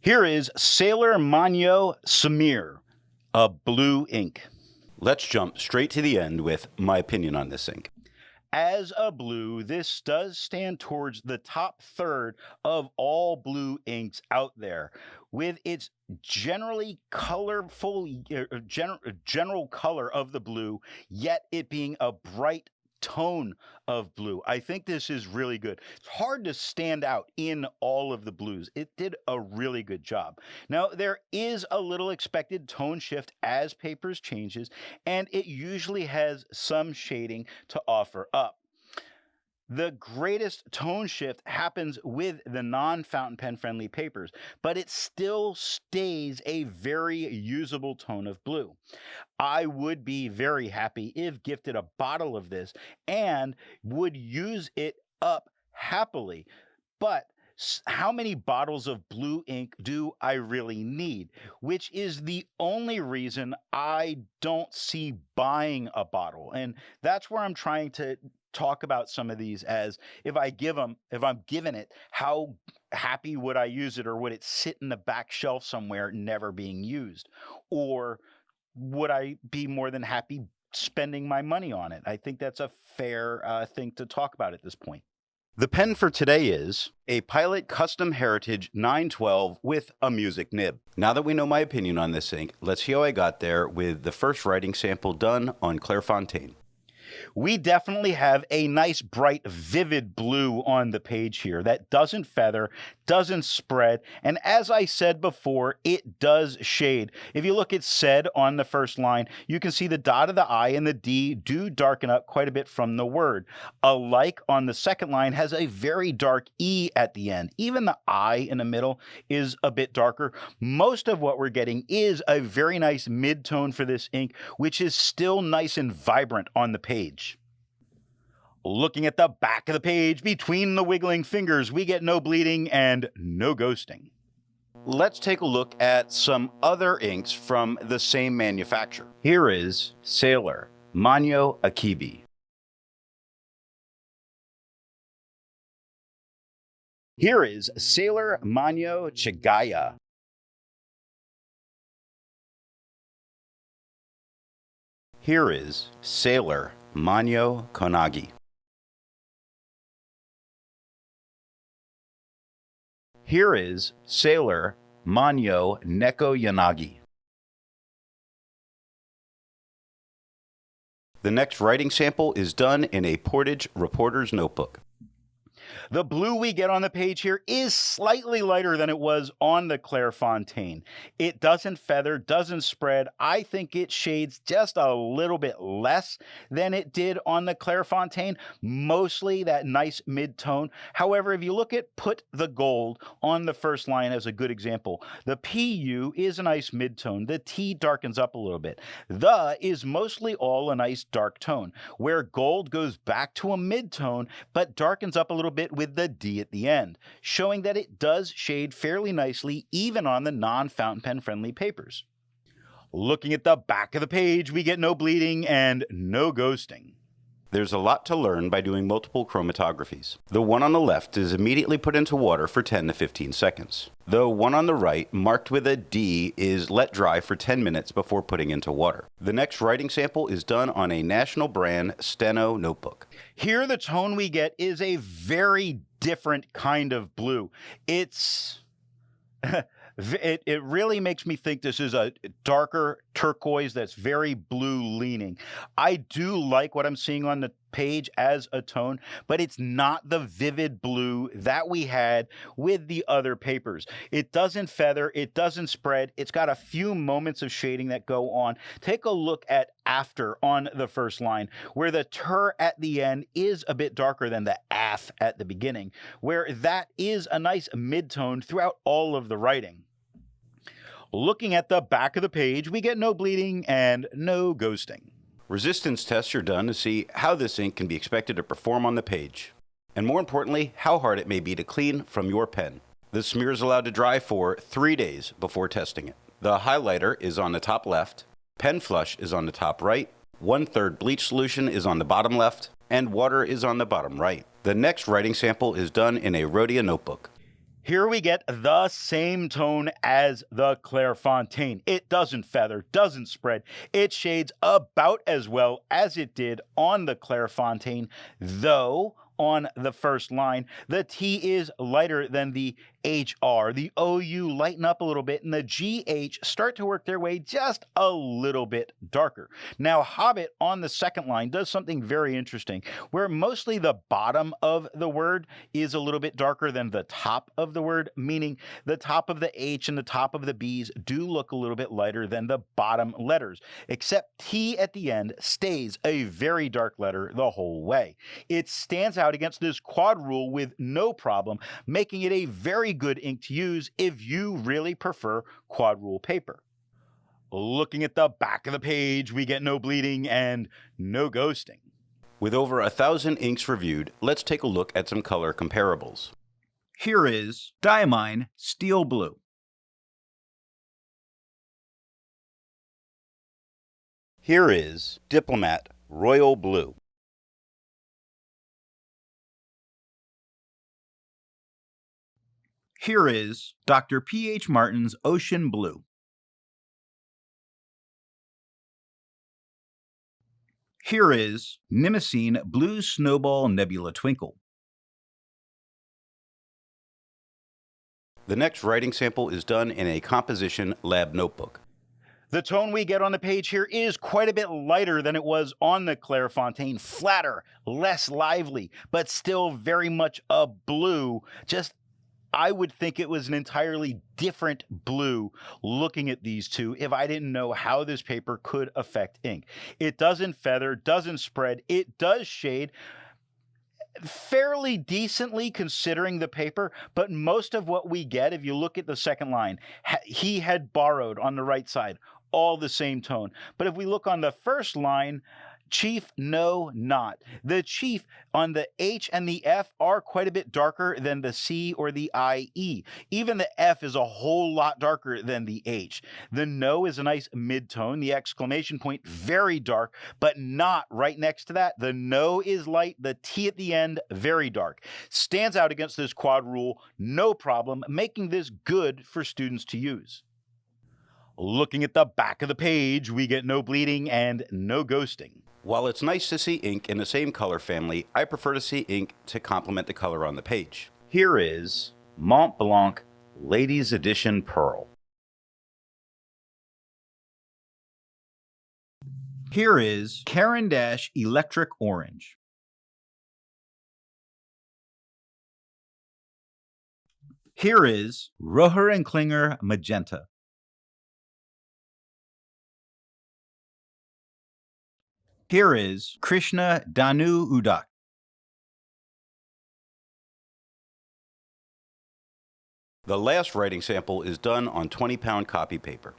Here is Sailor Manyo Sumire, a blue ink. Let's jump straight to the end with my opinion on this ink. As a blue, this does stand towards the top third of all blue inks out there, with its generally colorful, general color of the blue, yet it being a bright tone of blue. I think this is really good. It's hard to stand out in all of the blues. It did a really good job. Now, there is a little expected tone shift as papers changes, and it usually has some shading to offer up. The greatest tone shift happens with the non-fountain pen friendly papers, but it still stays a very usable tone of blue. I would be very happy if gifted a bottle of this and would use it up happily. But how many bottles of blue ink do I really need? Which is the only reason I don't see buying a bottle. And that's where I'm trying to talk about some of these as if I'm given it, how happy would I use it, or would it sit in the back shelf somewhere never being used? Or would I be more than happy spending my money on it? I think that's a fair thing to talk about at this point. The pen for today is a Pilot Custom Heritage 912 with a music nib. Now that we know my opinion on this ink, let's see how I got there with the first writing sample done on Clairfontaine. We definitely have a nice, bright, vivid blue on the page here that doesn't feather, doesn't spread, and as I said before, it does shade. If you look at said on the first line, you can see the dot of the I and the D do darken up quite a bit from the word. A like on the second line has a very dark E at the end. Even the I in the middle is a bit darker. Most of what we're getting is a very nice mid-tone for this ink, which is still nice and vibrant on the page. Looking at the back of the page, between the wiggling fingers, we get no bleeding and no ghosting. Let's take a look at some other inks from the same manufacturer. Here is Sailor Manyo Akibi. Here is Sailor Manyo Chigaya. Here is Sailor Manyo Konagi. Here is Sailor Manyo Neko-Yanagi. The next writing sample is done in a Portage reporter's notebook. The blue we get on the page here is slightly lighter than it was on the Clairfontaine. It doesn't feather, doesn't spread. I think it shades just a little bit less than it did on the Clairfontaine, mostly that nice mid-tone. However, if you look at Put the Gold on the first line as a good example, the PU is a nice mid-tone. The T darkens up a little bit. The is mostly all a nice dark tone, where gold goes back to a mid-tone, but darkens up a little bit with the D at the end, showing that it does shade fairly nicely even on the non-fountain pen friendly papers. Looking at the back of the page, we get no bleeding and no ghosting. There's a lot to learn by doing multiple chromatographies. The one on the left is immediately put into water for 10 to 15 seconds. The one on the right, marked with a D, is let dry for 10 minutes before putting into water. The next writing sample is done on a national brand Steno notebook. Here the tone we get is a very different kind of blue. It's... It really makes me think this is a darker turquoise that's very blue leaning. I do like what I'm seeing on the page as a tone, but it's not the vivid blue that we had with the other papers. It doesn't feather, it doesn't spread, it's got a few moments of shading that go on. Take a look at after on the first line, where the ter at the end is a bit darker than the af at the beginning, where that is a nice mid-tone throughout all of the writing. Looking at the back of the page, we get no bleeding and no ghosting. Resistance tests are done to see how this ink can be expected to perform on the page, and more importantly, how hard it may be to clean from your pen. The smear is allowed to dry for 3 days before testing it. The highlighter is on the top left, pen flush is on the top right, 1/3 bleach solution is on the bottom left, and water is on the bottom right. The next writing sample is done in a Rhodia notebook. Here we get the same tone as the Clairfontaine. It doesn't feather, doesn't spread. It shades about as well as it did on the Clairfontaine, though on the first line, the T is lighter than the HR. The OU lighten up a little bit, and the GH start to work their way just a little bit darker. Now, Hobbit on the second line does something very interesting, where mostly the bottom of the word is a little bit darker than the top of the word, meaning the top of the H and the top of the B's do look a little bit lighter than the bottom letters, except T at the end stays a very dark letter the whole way. It stands out against this quad rule with no problem, making it a very good ink to use if you really prefer quad rule paper. Looking at the back of the page, we get no bleeding and no ghosting. With over 1,000 inks reviewed, let's take a look at some color comparables. Here is Diamine Steel Blue. Here is Diplomat Royal Blue. Here is Dr. P.H. Martin's Ocean Blue. Here is Mnemosyne Blue Snowball Nebula Twinkle. The next writing sample is done in a composition lab notebook. The tone we get on the page here is quite a bit lighter than it was on the Clairfontaine, flatter, less lively, but still very much a blue. I would think it was an entirely different blue looking at these two if I didn't know how this paper could affect ink. It doesn't feather, doesn't spread, it does shade fairly decently considering the paper, but most of what we get, if you look at the second line, he had borrowed on the right side, all the same tone. But if we look on the first line, Chief, no, not. The chief on the H and the F are quite a bit darker than the C or the IE. Even the F is a whole lot darker than the H. The no is a nice mid-tone. The exclamation point, very dark, but not right next to that. The no is light. The T at the end, very dark. Stands out against this quad rule, no problem, making this good for students to use. Looking at the back of the page, we get no bleeding and no ghosting. While it's nice to see ink in the same color family, I prefer to see ink to complement the color on the page. Here is Mont Blanc Ladies Edition Pearl. Here is Caran d'Ache Electric Orange. Here is Roher and Klinger Magenta. Here is Krishna Danu Udak. The last writing sample is done on 20-pound copy paper.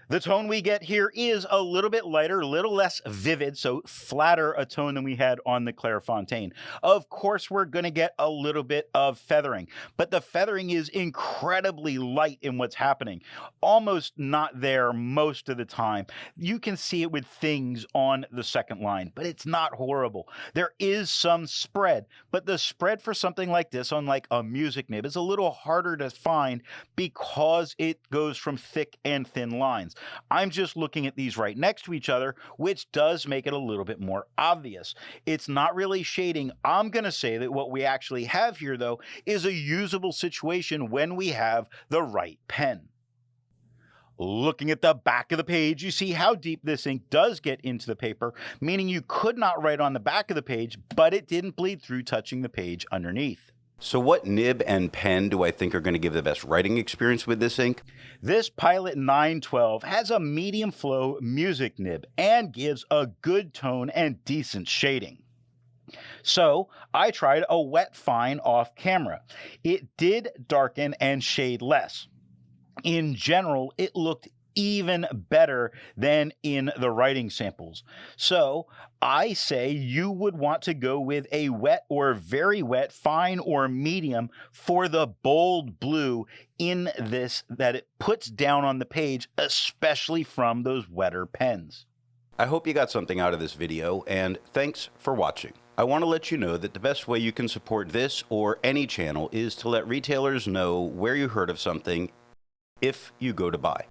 The tone we get here is a little bit lighter, a little less vivid, so flatter a tone than we had on the Clairfontaine. Of course, we're going to get a little bit of feathering, but the feathering is incredibly light in what's happening. Almost not there most of the time. You can see it with things on the second line, but it's not horrible. There is some spread, but the spread for something like this on like a music nib is a little harder to find because it goes from thick and thin lines. I'm just looking at these right next to each other, which does make it a little bit more obvious. It's not really shading. I'm going to say that what we actually have here, though, is a usable situation when we have the right pen. Looking at the back of the page, you see how deep this ink does get into the paper, meaning you could not write on the back of the page, but it didn't bleed through touching the page underneath. So what nib and pen do I think are going to give the best writing experience with this ink? This Pilot 912 has a medium flow music nib and gives a good tone and decent shading. So I tried a wet fine off camera. It did darken and shade less. In general, it looked even better than in the writing samples. So I say you would want to go with a wet or very wet, fine or medium for the bold blue in this that it puts down on the page, especially from those wetter pens. I hope you got something out of this video, and thanks for watching. I want to let you know that the best way you can support this or any channel is to let retailers know where you heard of something if you go to buy.